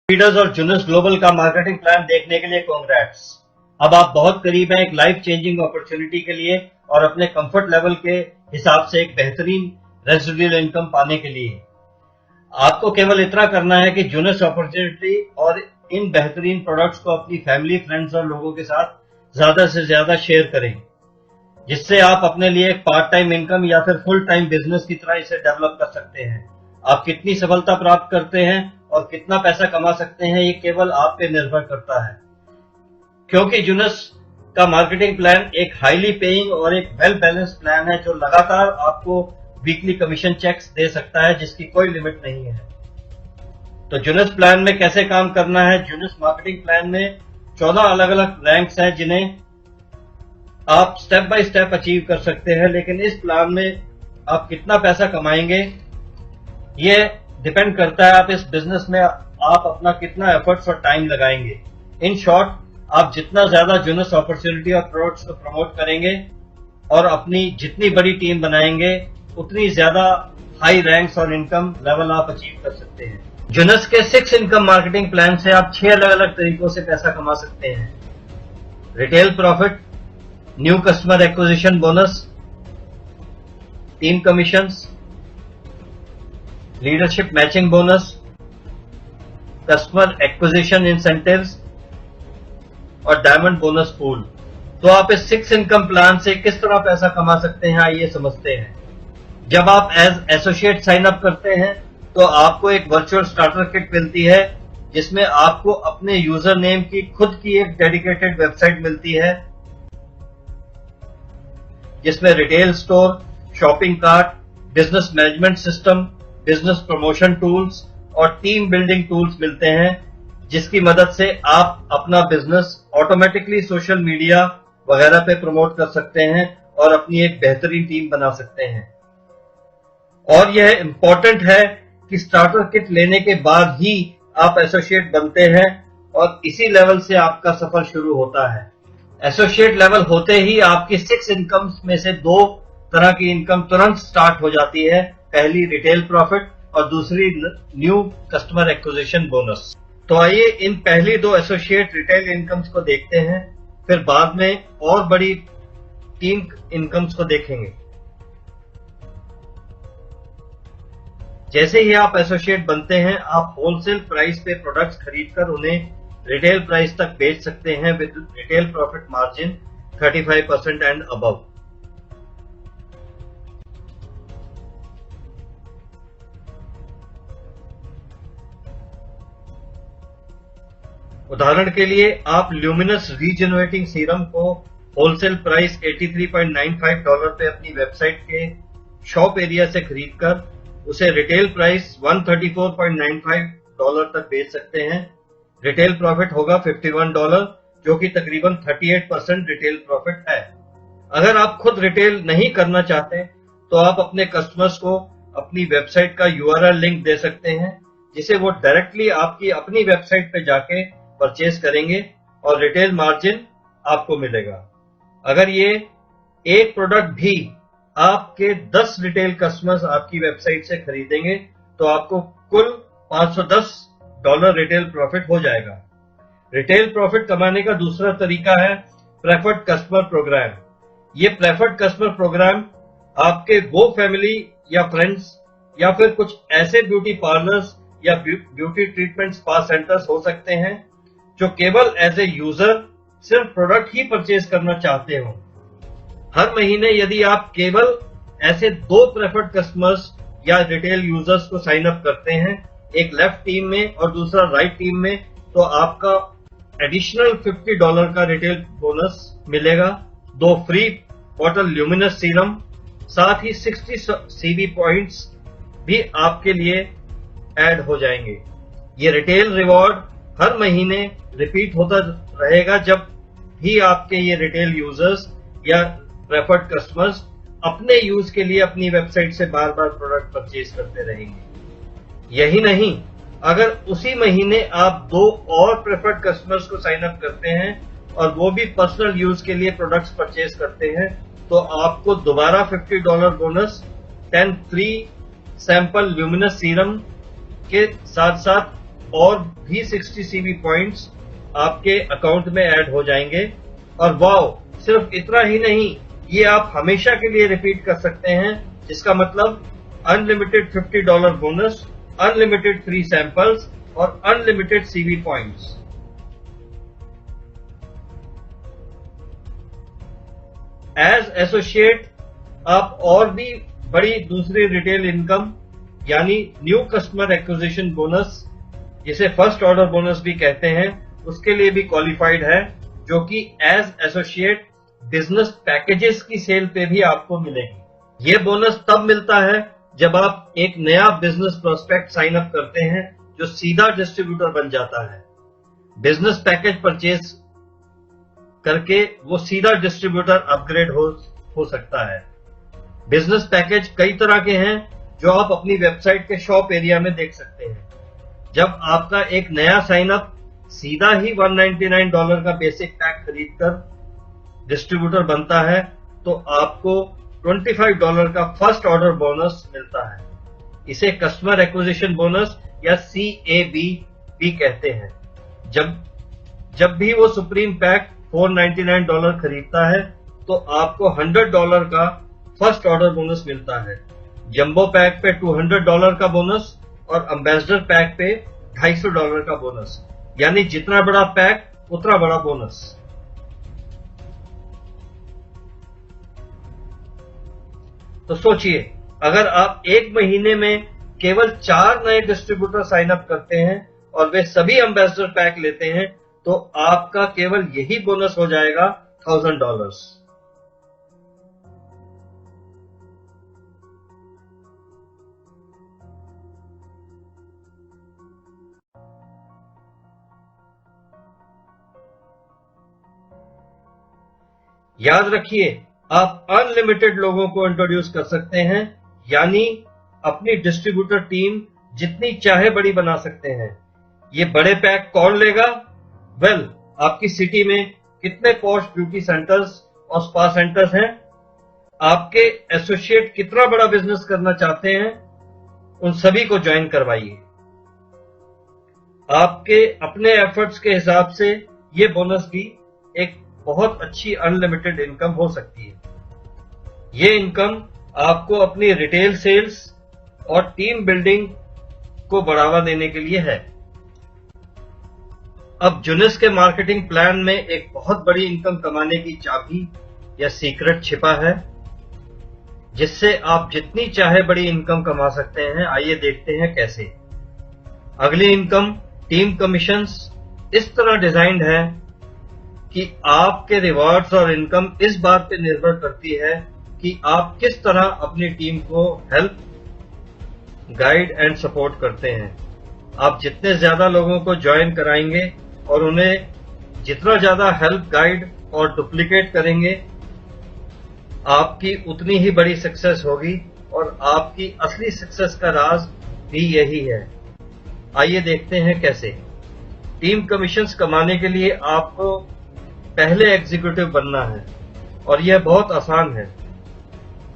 Readers और Junas global का marketing plan देखने के लिए कांग्रेट्स। अब आप बहुत करीब हैं एक लाइफ चेंजिंग अपॉर्चुनिटी के लिए और अपने कंफर्ट लेवल के हिसाब से एक बेहतरीन रेजिडुअल इनकम पाने के लिए। आपको केवल इतना करना है कि जुनस अपॉर्चुनिटी और इन बेहतरीन प्रोडक्ट्स को अपनी फैमिली, फ्रेंड्स और लोगों के साथ ज्यादा से ज्यादा शेयर करें, जिससे आप अपने लिए एक पार्ट टाइम इनकम या फिर फुल टाइम बिजनेस की तरह इसे डेवलप कर सकते हैं। आप कितनी सफलता प्राप्त करते हैं और कितना पैसा कमा सकते हैं, ये केवल आप पे निर्भर करता है, क्योंकि जुनस का मार्केटिंग प्लान एक हाईली पेइंग और एक वेल बैलेंस्ड प्लान है जो लगातार आपको वीकली कमीशन चेक्स दे सकता है, जिसकी कोई लिमिट नहीं है। तो जुनस प्लान में कैसे काम करना है? जुनस मार्केटिंग प्लान में 14 अलग अलग रैंक्स हैं जिन्हें आप स्टेप बाय स्टेप अचीव कर सकते हैं, लेकिन इस प्लान में आप कितना पैसा कमाएंगे ये डिपेंड करता है आप इस बिजनेस में आप अपना कितना एफर्ट्स और टाइम लगाएंगे। इन शॉर्ट, आप जितना ज्यादा जुनस अपॉर्चुनिटी और प्रोडक्ट्स को प्रमोट करेंगे और अपनी जितनी बड़ी टीम बनाएंगे, उतनी ज्यादा हाई रैंक्स और इनकम लेवल आप अचीव कर सकते हैं। जुनस के 6 इनकम मार्केटिंग प्लान से आप 6 अलग अलग तरीकों से पैसा कमा सकते हैं। Retail profit, new customer acquisition bonus, team commissions, leadership matching bonus, customer acquisition incentives और डायमंड बोनस पूल। तो आप इस 6 इनकम प्लान से किस तरह पैसा कमा सकते हैं, आइए समझते हैं। जब आप एज एसोसिएट साइन अप करते हैं तो आपको एक वर्चुअल स्टार्टर किट मिलती है, जिसमें आपको अपने यूजर नेम की खुद की एक डेडिकेटेड वेबसाइट मिलती है, जिसमें retail store, shopping cart, business management system, business promotion tools और टीम बिल्डिंग टूल्स मिलते हैं, जिसकी मदद से आप अपना बिजनेस ऑटोमेटिकली सोशल मीडिया वगैरह पे प्रमोट कर सकते हैं और अपनी एक बेहतरीन टीम बना सकते हैं। और यह इंपॉर्टेंट है कि स्टार्टर किट लेने के बाद ही आप एसोसिएट बनते हैं और इसी लेवल से आपका सफर शुरू होता है। एसोसिएट लेवल होते ही आपकी 6 इनकम्स में से 2 तरह की इनकम तुरंत स्टार्ट हो जाती है। पहली रिटेल प्रॉफिट और दूसरी न्यू कस्टमर एक्विजिशन बोनस। तो आइए इन पहली 2 एसोसिएट रिटेल इनकम्स को देखते हैं, फिर बाद में और बड़ी 3 इनकम्स को देखेंगे। जैसे ही आप एसोसिएट बनते हैं, आप होलसेल प्राइस पे प्रोडक्ट्स खरीदकर उन्हें रिटेल प्राइस तक बेच सकते हैं with retail profit margin 35% and above. उदाहरण के लिए, आप ल्यूमिनस रीजेनरेटिंग सीरम को होलसेल प्राइस $83.95 पे अपनी वेबसाइट के शॉप एरिया से खरीदकर उसे रिटेल प्राइस $134.95 तक बेच सकते हैं। रिटेल प्रॉफिट होगा $51, जो कि तकरीबन 38% रिटेल प्रॉफिट है। अगर आप खुद रिटेल नहीं करना चाहते तो आप अपने कस्टमर्स को अपनी वेबसाइट का URL लिंक दे सकते हैं, जिसे वो डायरेक्टली आपकी अपनी वेबसाइट पे जाके परचेज करेंगे और रिटेल मार्जिन आपको मिलेगा। अगर ये एक प्रोडक्ट भी आपके 10 रिटेल कस्टमर्स आपकी वेबसाइट से खरीदेंगे तो आपको कुल $510 रिटेल प्रॉफिट हो जाएगा। रिटेल प्रॉफिट कमाने का दूसरा तरीका है प्रेफर्ड कस्टमर प्रोग्राम। ये प्रेफर्ड कस्टमर प्रोग्राम आपके वो फैमिली या फ्रेंड्स या फिर कुछ ऐसे ब्यूटी पार्लर्स या ब्यूटी ट्रीटमेंट स्पा सेंटर्स हो सकते हैं जो केवल एज ए यूजर सिर्फ प्रोडक्ट ही परचेज करना चाहते हो। हर महीने यदि आप केवल ऐसे 2 प्रेफर्ड कस्टमर्स या रिटेल यूजर्स को साइन अप करते हैं, एक लेफ्ट टीम में और दूसरा राइट टीम में, तो आपका एडिशनल $50 का रिटेल बोनस मिलेगा, 2 फ्री बॉटल ल्यूमिनस सीरम, साथ ही 60 CB पॉइंट्स भी आपके लिए ऐड हो जाएंगे। ये रिटेल रिवॉर्ड हर महीने रिपीट होता रहेगा जब भी आपके ये रिटेल यूजर्स या प्रेफर्ड कस्टमर्स अपने यूज के लिए अपनी वेबसाइट से बार बार प्रोडक्ट परचेज करते रहेंगे। यही नहीं, अगर उसी महीने आप 2 और प्रेफर्ड कस्टमर्स को साइन अप करते हैं और वो भी पर्सनल यूज के लिए प्रोडक्ट्स परचेज करते हैं, तो आपको दोबारा $50 bonus, 10 free sample luminous serum के साथ साथ और भी 60 सीवी पॉइंट्स आपके अकाउंट में ऐड हो जाएंगे। और वाओ, सिर्फ इतना ही नहीं, ये आप हमेशा के लिए रिपीट कर सकते हैं, जिसका मतलब unlimited $50 bonus, unlimited free samples और unlimited CV points. As associate आप और भी बड़ी दूसरी रिटेल इनकम यानी न्यू कस्टमर एक्विजिशन बोनस, जिसे फर्स्ट ऑर्डर बोनस भी कहते हैं, उसके लिए भी क्वालिफाइड है, जो कि एज एसोसिएट बिजनेस पैकेजेस की सेल पे भी आपको मिलेगी। ये बोनस तब मिलता है जब आप एक नया बिजनेस प्रोस्पेक्ट साइन अप करते हैं जो सीधा डिस्ट्रीब्यूटर बन जाता है। बिजनेस पैकेज परचेज करके वो सीधा डिस्ट्रीब्यूटर अपग्रेड हो सकता है। बिजनेस पैकेज कई तरह के हैं जो आप अपनी वेबसाइट के शॉप एरिया में देख सकते हैं। जब आपका एक नया साइन अप सीधा ही $199 का बेसिक पैक खरीदकर डिस्ट्रीब्यूटर बनता है, तो आपको $25 का फर्स्ट ऑर्डर बोनस मिलता है। इसे कस्टमर एक्विजिशन बोनस या CAB भी कहते हैं। जब भी वो सुप्रीम पैक $499 खरीदता है, तो आपको $100 का फर्स्ट ऑर्डर बोनस मिलता है। जंबो पैक पे $200 का बोनस और एम्बेसडर पैक पे $250 का बोनस, यानी जितना बड़ा पैक उतना बड़ा बोनस। तो सोचिए, अगर आप एक महीने में केवल 4 नए डिस्ट्रीब्यूटर साइन अप करते हैं और वे सभी एम्बेसडर पैक लेते हैं, तो आपका केवल यही बोनस हो जाएगा $1000। याद रखिए, आप अनलिमिटेड लोगों को इंट्रोड्यूस कर सकते हैं, यानी अपनी डिस्ट्रीब्यूटर टीम जितनी चाहे बड़ी बना सकते हैं। ये बड़े पैक कौन लेगा? वेल, आपकी सिटी में कितने पॉश ब्यूटी सेंटर्स और स्पा सेंटर्स हैं? आपके एसोसिएट कितना बड़ा बिजनेस करना चाहते हैं? उन सभी को ज्वाइन करवाइए। आपके अपने एफर्ट्स के हिसाब से ये बोनस भी एक बहुत अच्छी अनलिमिटेड इनकम हो सकती है। ये इनकम आपको अपनी रिटेल सेल्स और टीम बिल्डिंग को बढ़ावा देने के लिए है। अब जुनिस के मार्केटिंग प्लान में एक बहुत बड़ी इनकम कमाने की चाबी या सीक्रेट छिपा है, जिससे आप जितनी चाहे बड़ी इनकम कमा सकते हैं। आइए देखते हैं कैसे। अगली इनकम टीम कमीशंस इस तरह डिजाइन्ड है कि आपके रिवॉर्ड्स और इनकम इस बात पर निर्भर करती है कि आप किस तरह अपनी टीम को हेल्प, गाइड एंड सपोर्ट करते हैं। आप जितने ज्यादा लोगों को ज्वाइन कराएंगे और उन्हें जितना ज्यादा हेल्प, गाइड और डुप्लीकेट करेंगे, आपकी उतनी ही बड़ी सक्सेस होगी। और आपकी असली सक्सेस का राज भी यही है। आइए देखते हैं कैसे। टीम कमीशंस कमाने के लिए आपको पहले एग्जीक्यूटिव बनना है और यह बहुत आसान है।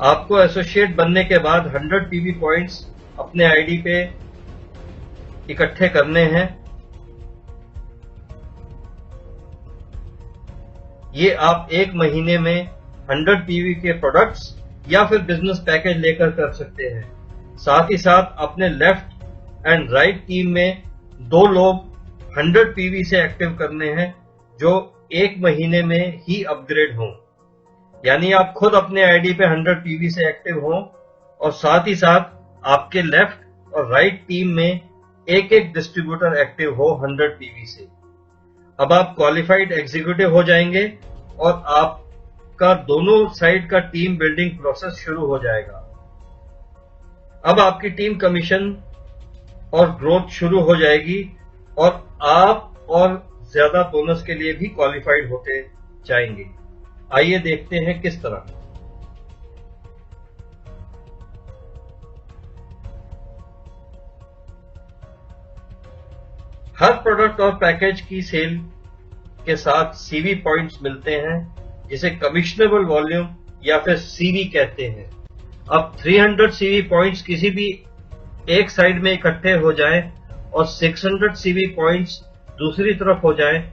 आपको एसोसिएट बनने के बाद 100 पीवी पॉइंट्स अपने आईडी पे इकट्ठे करने हैं। ये आप एक महीने में 100 पीवी के प्रोडक्ट्स या फिर बिजनेस पैकेज लेकर कर सकते हैं। साथ ही साथ अपने लेफ्ट एंड राइट टीम में 2 लोग 100 पीवी से एक्टिव करने हैं, जो एक महीने में ही अपग्रेड हों। यानी आप खुद अपने आईडी पे 100 पीवी से एक्टिव हों और साथ ही साथ आपके लेफ्ट और राइट टीम में एक डिस्ट्रीब्यूटर एक्टिव हो 100 पीवी से। अब आप क्वालिफाइड एग्जीक्यूटिव हो जाएंगे और आपका दोनों साइड का टीम बिल्डिंग प्रोसेस शुरू हो जाएगा। अब आपकी टीम कमीशन और ग्रोथ शुरू हो जाएगी और आप और ज्यादा बोनस के लिए भी क्वालिफाइड होते जाएंगे। आइए देखते हैं किस तरह। हर प्रोडक्ट और पैकेज की सेल के साथ सीवी पॉइंट्स मिलते हैं, जिसे कमिश्नेबल वॉल्यूम या फिर सीवी कहते हैं। अब 300 सीवी पॉइंट्स किसी भी एक साइड में इकट्ठे हो जाएं और 600 सीवी पॉइंट्स दूसरी तरफ हो जाए,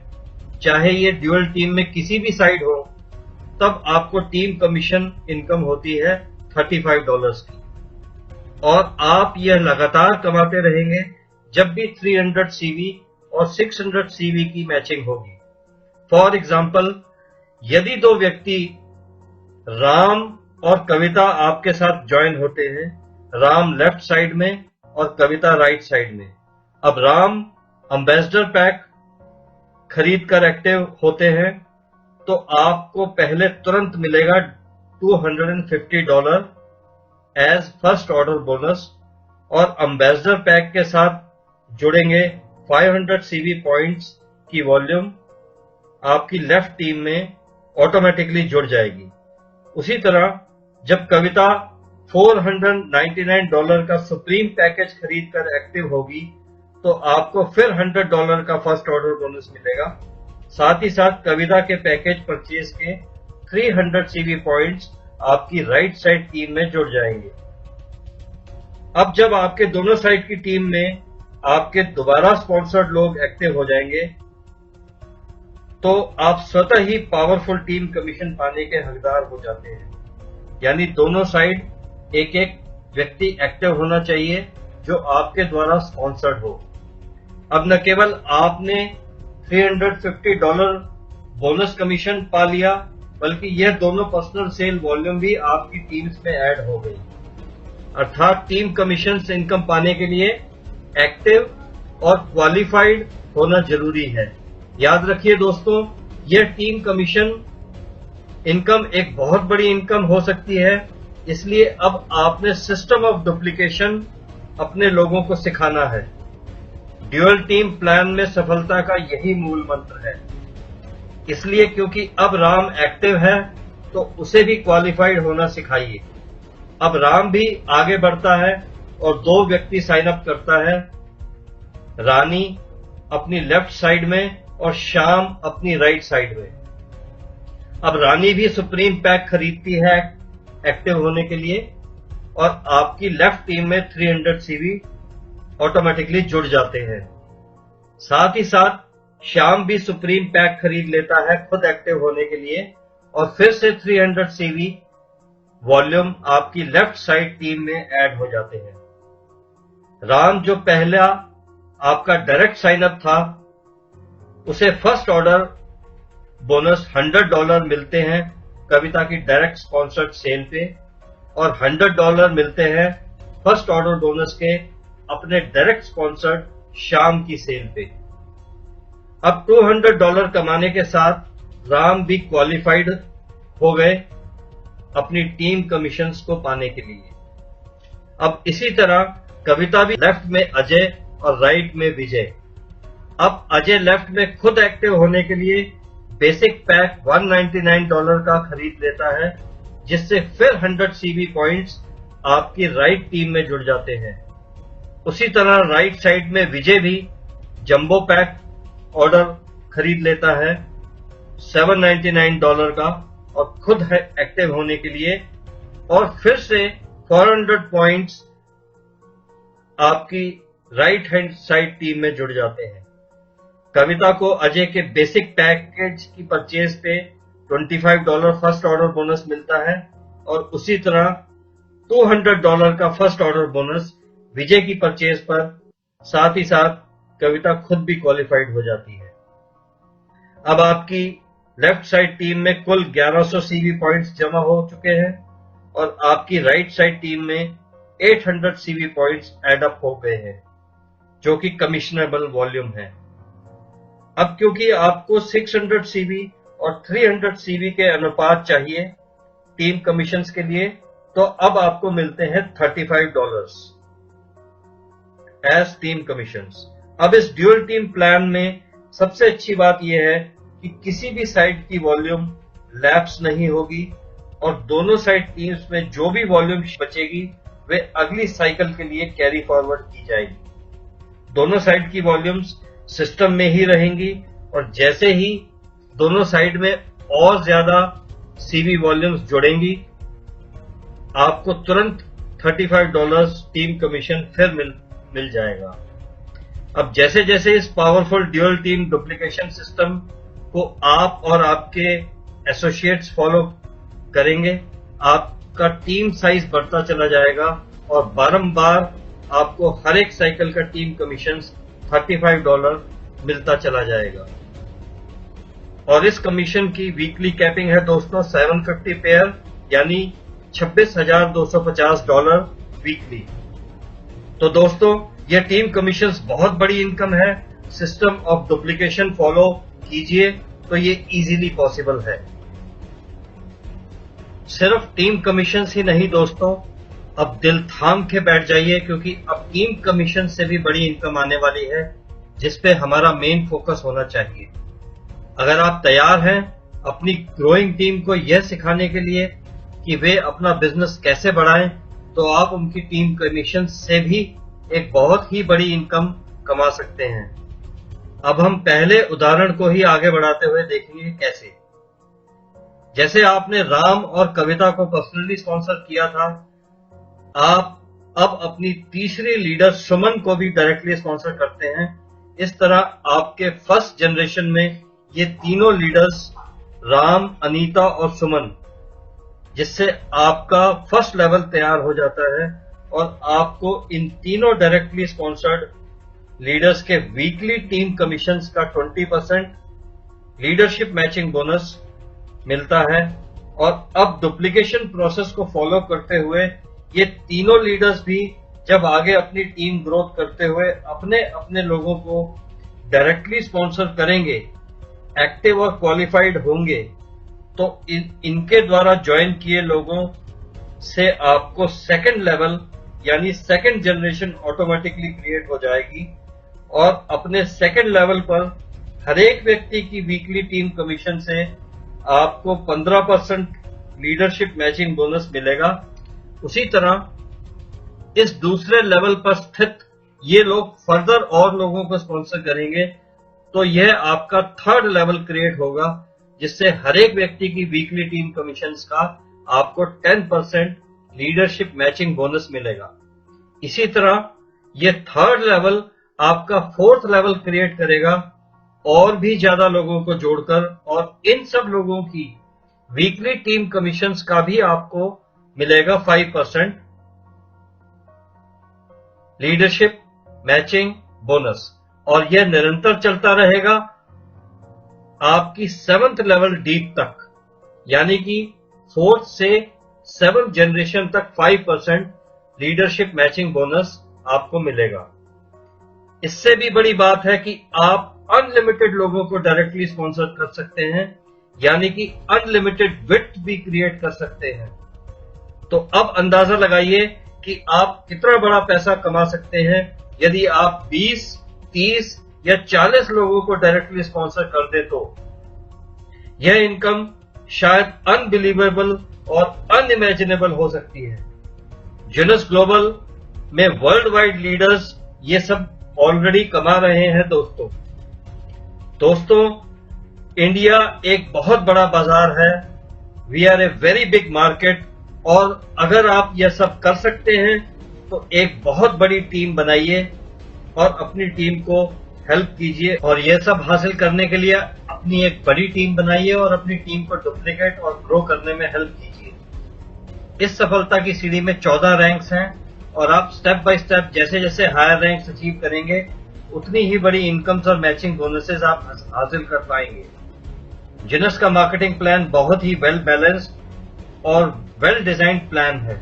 चाहे ये ड्यूअल टीम में किसी भी साइड हो, तब आपको टीम कमीशन इनकम होती है $35 की, और आप यह लगातार कमाते रहेंगे जब भी 300 सीवी और 600 सीवी की मैचिंग होगी। फॉर एग्जाम्पल, यदि दो व्यक्ति राम और कविता आपके साथ ज्वाइन होते हैं, राम लेफ्ट साइड में और कविता राइट साइड में। अब राम एम्बेसडर पैक खरीद कर एक्टिव होते हैं तो आपको पहले तुरंत मिलेगा $250 एज फर्स्ट ऑर्डर बोनस, और एम्बेसडर पैक के साथ जुड़ेंगे 500 सीवी पॉइंट्स की वॉल्यूम आपकी लेफ्ट टीम में ऑटोमेटिकली जुड़ जाएगी। उसी तरह जब कविता $499 का सुप्रीम पैकेज खरीद कर एक्टिव होगी तो आपको फिर $100 का फर्स्ट ऑर्डर बोनस मिलेगा। साथ ही साथ कविता के पैकेज परचेज के 300 सीवी पॉइंट्स आपकी राइट साइड टीम में जुड़ जाएंगे। अब जब आपके दोनों साइड की टीम में आपके दोबारा स्पॉन्सर्ड लोग एक्टिव हो जाएंगे तो आप स्वतः ही पावरफुल टीम कमीशन पाने के हकदार हो जाते हैं। यानी दोनों साइड एक एक व्यक्ति एक्टिव होना चाहिए जो आपके द्वारा स्पॉन्सर्ड हो। अब न केवल आपने $350 बोनस कमीशन पा लिया, बल्कि यह दोनों पर्सनल सेल वॉल्यूम भी आपकी टीम्स में ऐड हो गई। अर्थात टीम कमीशन से इनकम पाने के लिए एक्टिव और क्वालिफाइड होना जरूरी है। याद रखिए दोस्तों, यह टीम कमीशन इनकम एक बहुत बड़ी इनकम हो सकती है, इसलिए अब आपने सिस्टम ऑफ डुप्लीकेशन अपने लोगों को सिखाना है। ड्यूअल टीम प्लान में सफलता का यही मूल मंत्र है। इसलिए क्योंकि अब राम एक्टिव है तो उसे भी क्वालिफाइड होना सिखाइए। अब राम भी आगे बढ़ता है और दो व्यक्ति साइन अप करता है, रानी अपनी लेफ्ट साइड में और श्याम अपनी राइट साइड में। अब रानी भी सुप्रीम पैक खरीदती है एक्टिव होने के लिए और आपकी लेफ्ट टीम में 300 सीवी ऑटोमेटिकली जुड़ जाते हैं। साथ ही साथ श्याम भी सुप्रीम पैक खरीद लेता है खुद एक्टिव होने के लिए और फिर से 300 सीवी वॉल्यूम आपकी लेफ्ट साइड टीम में ऐड हो जाते हैं। राम जो पहला आपका डायरेक्ट साइन अप था उसे फर्स्ट ऑर्डर बोनस $100 मिलते हैं कविता की डायरेक्ट स्पॉन्सर्ड सेल पे, और $100 मिलते हैं फर्स्ट ऑर्डर बोनस के अपने डायरेक्ट स्पॉन्सर्ड श्याम की सेल पे। अब $200 कमाने के साथ राम भी क्वालिफाइड हो गए अपनी टीम कमीशंस को पाने के लिए। अब इसी तरह कविता भी लेफ्ट में अजय और राइट में विजय। अब अजय लेफ्ट में खुद एक्टिव होने के लिए बेसिक पैक $199 का खरीद लेता है, जिससे फिर 100 सीवी पॉइंट्स आपकी राइट टीम में जुड़ जाते हैं। उसी तरह राइट साइड में विजय भी जंबो पैक ऑर्डर खरीद लेता है $799 का और खुद है एक्टिव होने के लिए, और फिर से 400 पॉइंट्स आपकी राइट हैंड साइड टीम में जुड़ जाते हैं। कविता को अजय के बेसिक पैकेज की परचेज पे $25 फर्स्ट ऑर्डर बोनस मिलता है और उसी तरह $200 का फर्स्ट ऑर्डर बोनस विजय की परचेज पर। साथ ही साथ कविता खुद भी क्वालिफाइड हो जाती है। अब आपकी लेफ्ट साइड टीम में कुल 1100 सीवी पॉइंट्स जमा हो चुके हैं और आपकी राइट साइड टीम में 800 सीवी पॉइंट्स एड अप हो गए हैं, जो कि कमिशनेबल वॉल्यूम है। अब क्योंकि आपको 600 सीवी और 300 सीवी के अनुपात चाहिए टीम कमीशंस के लिए, तो अब आपको मिलते हैं $35 एज टीम कमीशंस। अब इस ड्यूअल टीम प्लान में सबसे अच्छी बात यह है कि किसी भी साइड की वॉल्यूम लैप्स नहीं होगी और दोनों साइड टीम्स में जो भी वॉल्यूम बचेगी वे अगली साइकिल के लिए कैरी फॉरवर्ड की जाएगी। दोनों साइड की वॉल्यूम्स सिस्टम में ही रहेंगी और जैसे ही दोनों साइड में और ज्यादा सीवी वॉल्यूम्स जुड़ेंगी, आपको तुरंत $35 टीम कमीशन फिर मिल जाएगा। अब जैसे जैसे इस powerful dual team duplication system को आप और आपके एसोसिएट्स फॉलो करेंगे, आपका टीम साइज बढ़ता चला जाएगा और बारंबार आपको हर एक साइकिल का टीम कमीशन $35 मिलता चला जाएगा। और इस कमीशन की वीकली कैपिंग है दोस्तों 750 पेयर, यानी $26,250 वीकली। तो दोस्तों यह टीम कमीशंस बहुत बड़ी इनकम है। सिस्टम ऑफ डुप्लीकेशन फॉलो कीजिए तो ये इजीली पॉसिबल है। सिर्फ टीम कमीशंस ही नहीं दोस्तों, अब दिल थाम के बैठ जाइए, क्योंकि अब टीम कमीशन से भी बड़ी इनकम आने वाली है, जिसपे हमारा मेन फोकस होना चाहिए। अगर आप तैयार हैं अपनी ग्रोइंग टीम को यह सिखाने के लिए कि वे अपना बिजनेस कैसे बढ़ाएं, तो आप उनकी टीम कमीशन से भी एक बहुत ही बड़ी इनकम कमा सकते हैं। अब हम पहले उदाहरण को ही आगे बढ़ाते हुए देखेंगे कैसे। जैसे आपने राम और कविता को पर्सनली स्पॉन्सर किया था, आप अब अपनी तीसरी लीडर सुमन को भी डायरेक्टली स्पॉन्सर करते हैं। इस तरह आपके फर्स्ट जनरेशन में ये तीनों लीडर्स राम, अनीता और सुमन, जिससे आपका फर्स्ट लेवल तैयार हो जाता है और आपको इन तीनों डायरेक्टली स्पॉन्सर्ड लीडर्स के वीकली टीम कमीशंस का 20% लीडरशिप मैचिंग बोनस मिलता है। और अब डुप्लीकेशन प्रोसेस को फॉलो करते हुए ये तीनों लीडर्स भी जब आगे अपनी टीम ग्रोथ करते हुए अपने अपने लोगों को डायरेक्टली स्पॉन्सर करेंगे, एक्टिव और क्वालिफाइड होंगे, तो इनके द्वारा ज्वाइन किए लोगों से आपको सेकंड लेवल यानी सेकंड जनरेशन ऑटोमेटिकली क्रिएट हो जाएगी। और अपने सेकंड लेवल पर हर एक व्यक्ति की वीकली टीम कमीशन से आपको 15% लीडरशिप मैचिंग बोनस मिलेगा। उसी तरह इस दूसरे लेवल पर स्थित ये लोग फर्दर और लोगों को स्पॉन्सर करेंगे, तो यह आपका थर्ड लेवल क्रिएट होगा, जिससे हर एक व्यक्ति की वीकली टीम कमीशंस का आपको 10% लीडरशिप मैचिंग बोनस मिलेगा। इसी तरह ये थर्ड लेवल आपका फोर्थ लेवल क्रिएट करेगा, और भी ज्यादा लोगों को जोड़कर, और इन सब लोगों की वीकली टीम कमीशंस का भी आपको मिलेगा 5% लीडरशिप मैचिंग बोनस। और यह निरंतर चलता रहेगा आपकी 7th लेवल डीप तक, यानी कि 4th से 7th जनरेशन तक 5% लीडरशिप मैचिंग बोनस आपको मिलेगा। इससे भी बड़ी बात है कि आप अनलिमिटेड लोगों को डायरेक्टली स्पॉन्सर कर सकते हैं, यानी कि अनलिमिटेड विड्थ भी क्रिएट कर सकते हैं। तो अब अंदाजा लगाइए कि आप कितना बड़ा पैसा कमा सकते हैं यदि आप 20, 30 या 40 लोगों को डायरेक्टली स्पॉन्सर कर दे। तो यह इनकम शायद अनबिलीवेबल और अनइमेजिनेबल हो सकती है। जुनस ग्लोबल में वर्ल्ड वाइड लीडर्स ये सब ऑलरेडी कमा रहे हैं दोस्तों, इंडिया एक बहुत बड़ा बाजार है। We are a very big market, और अगर आप यह सब कर सकते हैं तो एक बहुत बड़ी टीम बनाइए और अपनी टीम को हेल्प कीजिए। और यह सब हासिल करने के लिए अपनी एक बड़ी टीम बनाइए और अपनी टीम को डुप्लीकेट और ग्रो करने में हेल्प कीजिए। इस सफलता की सीढ़ी में 14 रैंक्स हैं, और आप स्टेप बाय स्टेप जैसे जैसे हायर रैंक्स अचीव करेंगे, उतनी ही बड़ी इनकम्स और मैचिंग बोनसेस आप हासिल कर पाएंगे। जिनस का मार्केटिंग प्लान बहुत ही वेल बैलेंस्ड और वेल डिजाइंड प्लान है।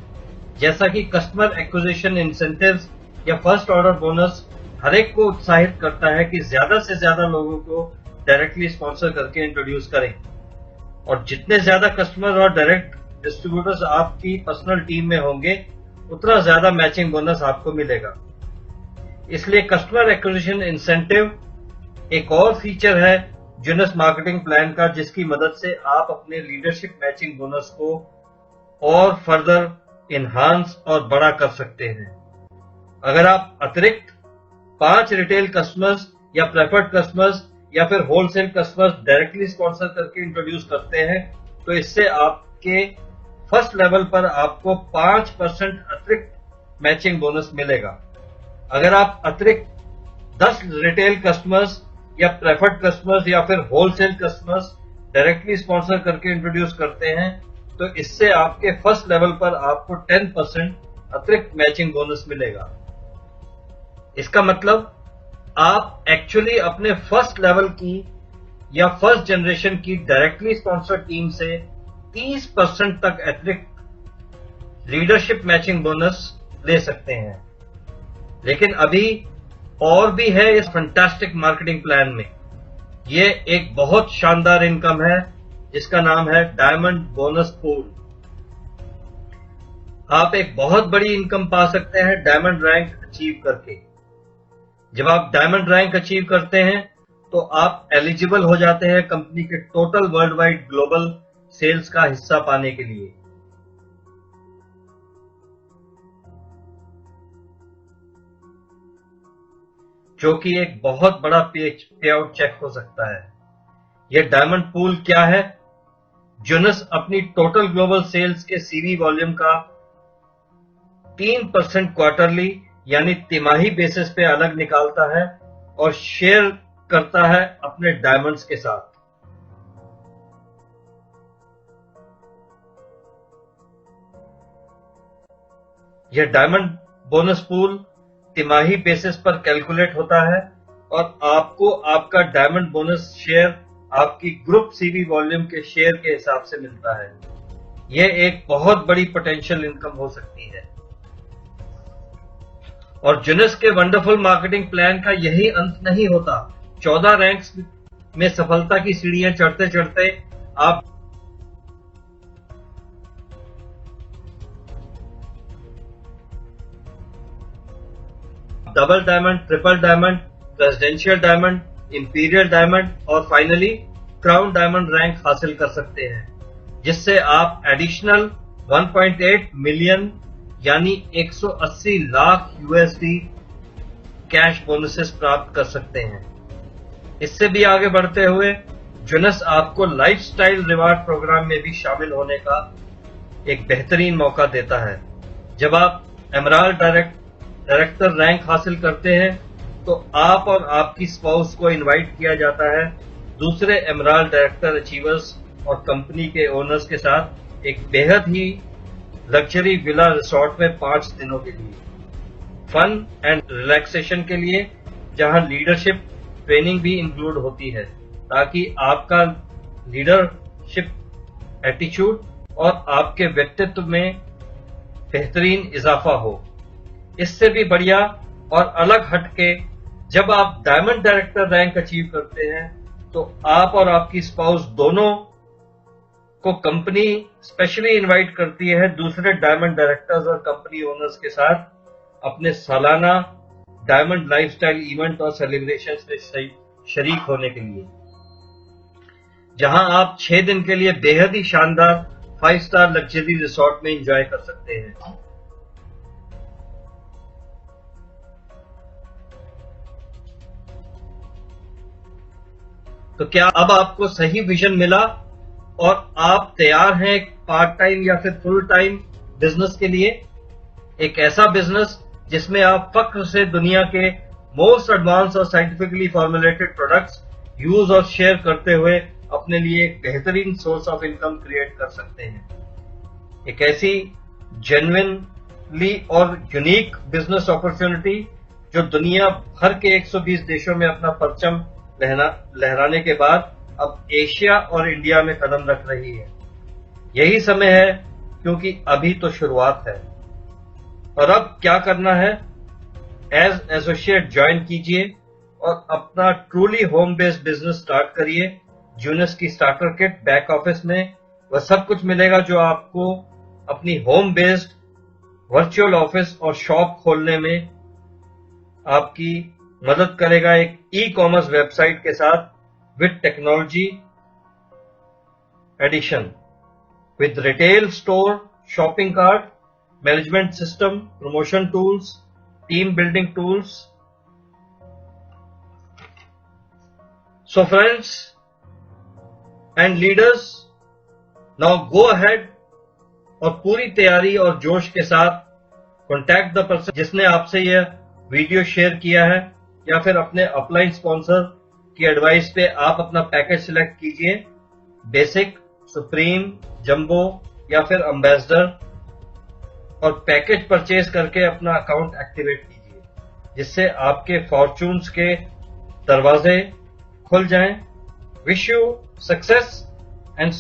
जैसा कि कस्टमर एक्विजिशन इंसेंटिव्स या फर्स्ट ऑर्डर बोनस हर एक को उत्साहित करता है कि ज्यादा से ज्यादा लोगों को डायरेक्टली स्पॉन्सर करके इंट्रोड्यूस करें, और जितने ज्यादा कस्टमर और डायरेक्ट डिस्ट्रीब्यूटर्स आपकी पर्सनल टीम में होंगे, उतना ज्यादा मैचिंग बोनस आपको मिलेगा। इसलिए कस्टमर एक्विजिशन इंसेंटिव एक और फीचर है जुनस मार्केटिंग प्लान का, जिसकी मदद से आप अपने लीडरशिप मैचिंग बोनस को और फर्दर इनहांस और बड़ा कर सकते हैं। अगर आप अतिरिक्त 5 रिटेल कस्टमर्स या प्रेफर्ड कस्टमर्स या फिर होलसेल कस्टमर्स डायरेक्टली स्पॉन्सर करके इंट्रोड्यूस करते हैं, तो इससे आपके फर्स्ट लेवल पर आपको 5% अतिरिक्त मैचिंग बोनस मिलेगा। अगर आप अतिरिक्त 10 रिटेल कस्टमर्स या प्रेफर्ड कस्टमर्स या फिर होलसेल कस्टमर्स डायरेक्टली स्पॉन्सर करके इंट्रोड्यूस करते हैं, तो इससे आपके फर्स्ट लेवल पर आपको 10% अतिरिक्त मैचिंग बोनस मिलेगा। इसका मतलब आप एक्चुअली अपने फर्स्ट लेवल की या फर्स्ट जनरेशन की डायरेक्टली स्पॉन्सर टीम से 30% तक अतिरिक्त लीडरशिप मैचिंग बोनस ले सकते हैं। लेकिन अभी और भी है इस फैंटास्टिक मार्केटिंग प्लान में। ये एक बहुत शानदार इनकम है जिसका नाम है डायमंड बोनस पूल। आप एक बहुत बड़ी इनकम पा सकते हैं डायमंड रैंक अचीव करके। जब आप डायमंड रैंक अचीव करते हैं तो आप एलिजिबल हो जाते हैं कंपनी के total worldwide global sales का हिस्सा पाने के लिए। जो कि एक बहुत बड़ा पे आउट चेक हो सकता है। यह डायमंड पूल क्या है? जूनस अपनी टोटल ग्लोबल सेल्स के सीवी वॉल्यूम का 3% क्वार्टरली यानी तिमाही बेसिस पे अलग निकालता है और शेयर करता है अपने डायमंड्स के साथ। यह डायमंड बोनस पूल तिमाही बेसिस पर कैलकुलेट होता है और आपको आपका डायमंड बोनस शेयर आपकी ग्रुप सीवी वॉल्यूम के शेयर के हिसाब से मिलता है। यह एक बहुत बड़ी पोटेंशियल इनकम हो सकती है। और जूनस के वंडरफुल मार्केटिंग प्लान का यही अंत नहीं होता। 14 रैंक्स में सफलता की सीढ़ियां चढ़ते चढ़ते आप double diamond, triple diamond, presidential diamond, imperial diamond और फाइनली क्राउन डायमंड रैंक हासिल कर सकते हैं, जिससे आप एडिशनल 1.8 मिलियन यानी 180 लाख यूएसडी कैश बोनसेस प्राप्त कर सकते हैं। इससे भी आगे बढ़ते हुए जूनस आपको लाइफस्टाइल रिवार्ड प्रोग्राम में भी शामिल होने का एक बेहतरीन मौका देता है। जब आप एमराल्ड डायरेक्टर रैंक हासिल करते हैं तो आप और आपकी स्पाउस को इनवाइट किया जाता है दूसरे एमराल्ड डायरेक्टर अचीवर्स और कंपनी के ओनर्स के साथ एक बेहद ही लग्जरी विला रिसोर्ट में 5 दिनों के लिए फन एंड रिलैक्सेशन के लिए, जहां लीडरशिप ट्रेनिंग भी इंक्लूड होती है ताकि आपका लीडरशिप एटीट्यूड और आपके व्यक्तित्व में बेहतरीन इजाफा हो। इससे भी बढ़िया और अलग हटके जब आप डायमंड डायरेक्टर रैंक अचीव करते हैं तो आप और आपकी स्पाउस दोनों को कंपनी स्पेशली इनवाइट करती है दूसरे डायमंड डायरेक्टर्स और कंपनी ओनर्स के साथ अपने सालाना डायमंड लाइफस्टाइल इवेंट और सेलिब्रेशंस में शरीक होने के लिए, जहां आप 6 दिन के लिए बेहद ही शानदार 5 स्टार लग्जरी रिसोर्ट में एंजॉय कर सकते हैं। तो क्या अब आपको सही विजन मिला और आप तैयार हैं एक पार्ट टाइम या फिर फुल टाइम बिजनेस के लिए? एक ऐसा बिजनेस जिसमें आप फख्र से दुनिया के मोस्ट एडवांस और साइंटिफिकली फॉर्मुलेटेड प्रोडक्ट्स यूज और शेयर करते हुए अपने लिए एक बेहतरीन सोर्स ऑफ इनकम क्रिएट कर सकते हैं। एक ऐसी जेन्युइनली और यूनिक बिजनेस अपॉर्चुनिटी जो दुनिया भर के 120 देशों में अपना परचम लहराने के बाद अब एशिया और इंडिया में कदम रख रही है। यही समय है क्योंकि अभी तो शुरुआत है। और अब क्या करना है? एज एसोसिएट ज्वाइन कीजिए और अपना truly home based business start करिए। जूनस की स्टार्टर किट बैक ऑफिस में वह सब कुछ मिलेगा जो आपको अपनी होम बेस्ड वर्चुअल ऑफिस और शॉप खोलने में आपकी मदद करेगा एक ई-कॉमर्स वेबसाइट के साथ with technology addition, with retail store, shopping cart, management system, promotion tools, team building tools. So friends and leaders, now go ahead और पूरी तैयारी और जोश के साथ कॉन्टैक्ट द पर्सन जिसने आपसे यह वीडियो शेयर किया है या फिर अपने अपलाइन स्पॉन्सर की एडवाइस पे आप अपना पैकेज सिलेक्ट कीजिए, बेसिक, सुप्रीम, जंबो या फिर एम्बेसडर, और पैकेज परचेज करके अपना अकाउंट एक्टिवेट कीजिए, जिससे आपके फॉर्चून्स के दरवाजे खुल जाएं। Wish you success and